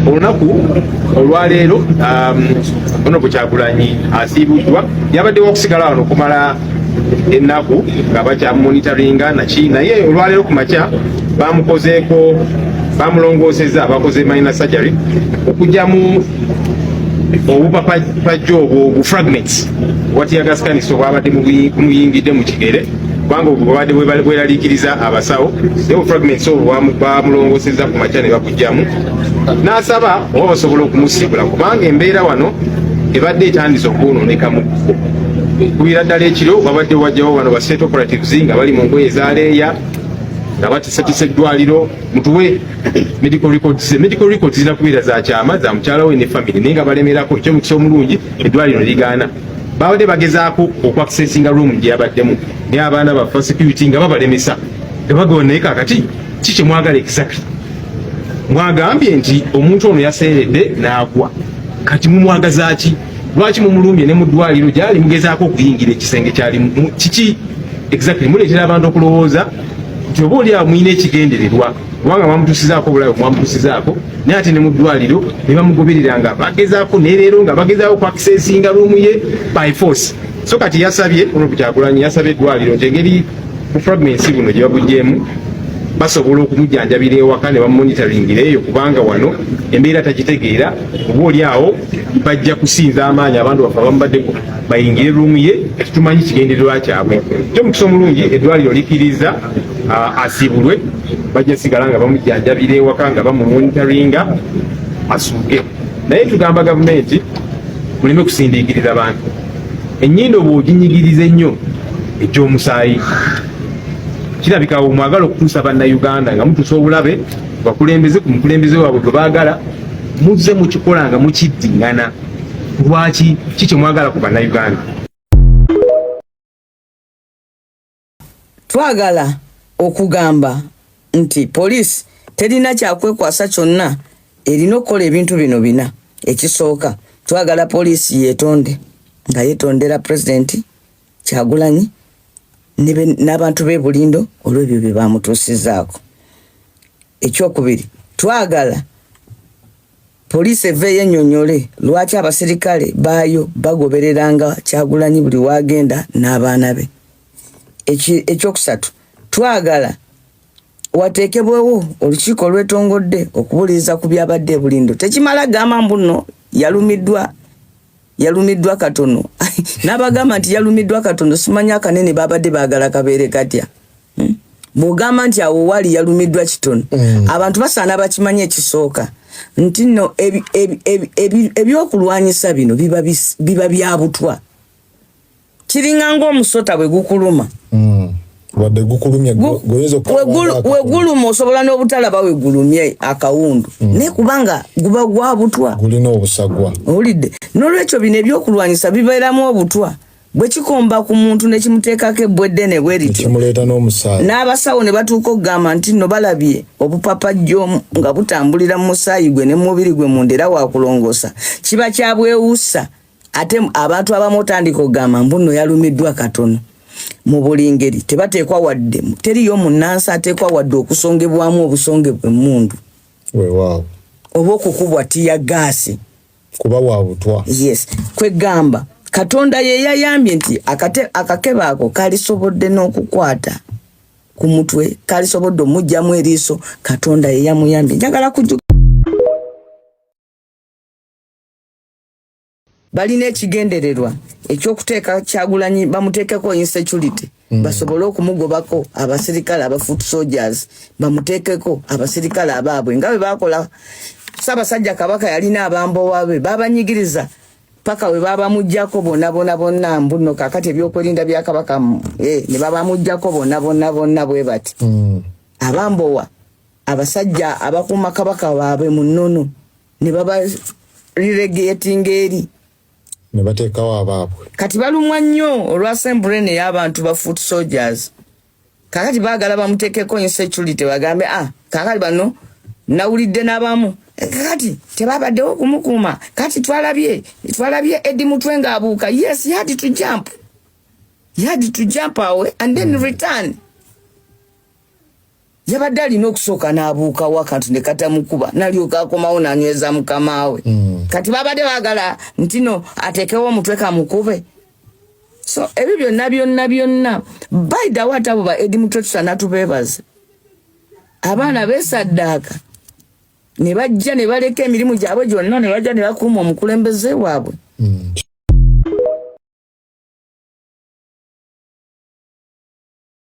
olunaku olwaleero ono Kyagulanyi asiibuddwa yabaddewo okusigala wano okumala ennaku nga bakyamonitoringa naye olwaleero ku makya bamulongoosezza bakoze minor surgery okugyamu obupapajjo obwo fragments watiyagasikaniso bwabadde muyingidde mu kigere kubanga obwo bwabadde bweraliikiriza abasawo ewo fragments obwo bamulongoosezza ku makya ne bakugyamu n'asaba oba basobola okumusiibula kubanga embeera wano ebadde etandise okwonooneka mu kkubo kubira ddala ekiro babadde wajjawo wano ba state operatives nga bali mu ngoye ezaleeya nga batisatisa eddwaliro mutuwe medical records zina kubeera za kyama za mukyala we ne family naye nga balemerako ekyomukisa omulungi eddwaliro ligaana babadde bagezaako okwakisesinga room gye yabaddemu naye abaana bafa security nga babalemesa tebagoba naye kakati kiki mwagala exactly mwagambye nti omuntu ono yaseeredde n'agwa kati mumwagaza ki lwaki mumulumbye ne mu ddwaliro gyali mugezaako okuyingira ekisenge kyalimu kiki exactly muleetera abantu okulowooza nti oba oli awo mulina ekigendererwa kubanga mwamutusizaako obulabe mwamutusizaako naye ate ne mu ddwaliro ne bamugoberera nga bagezaako ne leero nga bagezaako kwakisesinga ruumu ye by force so kati yasabye ono Kyagulanyi yasabye eddwaliro nti engeri ku fragments buno gye babugyemu basobola okumujjanjabira ewaka ne bamonitoringira eyo kubanga wano embeera tagitegeera oba oli awo bajja kusinza amaanyi abantu bafe abamubaddeko bayingire ruumu ye ekitumanyi kigendererwa kyabwe kyomukisa omulungi eddwaliro likiriza asiibulwe bajja sigala nga bamujjanjabira ewaka nga bamumonitoringa asuuke naye tugamba gavumenti muleme kusindiikiriza bantu ennyindo bw'oginyigiriza ennyo egy'omusaayi kirabika mwagala okutuusa bannayuganda nga mutuusa obulabe bakulembeze ku mukulembeze waabwe gwe baagala muzze mukikola nga mukiddiŋŋana lwaki kiki mwagala ku bannayuganda twagala okugamba nti poliisi terina kyakwekwasa kyonna erina okukola ebintu bino bina ekisooka twagala poliisi yeetonde nga yeetondera pulezidenti Kyagulanyi n'abantu b'e Bulindo olw'ebyo bye bamutuusizaako. Ekyokubiri twagala poliisi eveeyo ennyonnyole lwaki abasirikale baayo bagobereranga Kyagulanyi buli waagenda n'abaana be. Ekyokusatu twagala wateekebwewo olukiiko olwetongodde okubuliza ku byabadde e Bulindo. Tekimala gamba mbuno yalumiddwa katono n'abagamba nti yalumiddwa katono simanyi akanene babadde baagala kabeere katya. Bw'ogamba nti awo wali yalumiddwa kitono abantu basaana bakimanye ekisooka nti nno ebyokulwanyisa bino biba byabutwa kiringa ng'omusota bwe gukuluma wadde gukulumya weguluma osobola n'obutalaba wegulumye akawundu naye kubanga guba gwabutwa gulina obusagwa owulidde n'olwekyo bino ebyokulwanyisa bibeeramu obutwa bwe kikomba ku muntu ne kimuteekako ebbwedde ne bwerityo kimuleeta n'omusaayi n'abasawo ne batuuka okugamba nti nno balabye obupapajjo nga butambulira mu musaayi gwe ne mu mubiri gwe munda era waakulongoosa kiba kyabwewuusa ate abantu abamu otandika okugamba mbuno yalumiddwa katono mu buli ngeri tebateekwa wadde teriyo munnansi ateekwa wadde okusongebwamu obusonge bw'emmundu weewaawo oba okukubwa tiya gaasi kuba wabutwa yes kwegamba Katonda ye yayambye nti akakebe ako kalisobodde n'okukwata ku mutwe kalisobodde omugyamu eriiso Katonda ye yamuyambye njagala kujjuka balina ekigendererwa ekyokuteeka Kyagulanyi bamuteekeko insecurity basobole okumugobako abasirikale aba foot soldiers bamuteekeko abasirikale abaabwe nga bwe bakola Ssaabasajja Kabaka yalina abambowa be babanyigiriza paka we babamuggyako bonna mbuno kakati ebyokwerinda bya Kabaka ne babamuggyako bonna bwe bati abambowa abasajja abakuuma Kabaka baabwe mu nnono ne baba relegating eri ne bateekawo abaabwe kati balumwa nnyo olwa sembrene y'abantu ba foot soldiers kakati baagala bamuteekeko insecurity bagambe kakati bano nawulidde n'abamu kakati tebabaddewo okumukuuma kati twalabye Eddie Mutwe ng'abuuka yes he had to jump away and then return yabadde alina okusooka n'abuukawo akantu ne katamukuba nalyoka akomawo n'anyweza mukama we. Kati babadde baagala nti no ateekewo omutwe kamukube. So ebyo byonna bayitawo ate abo ba Edi Mutwe natubeebaze. Abaana beesaddaaka ne bajja ne baleka emirimu gyabwe gyonna ne bajja ne bakuuma omukulembeze waabwe.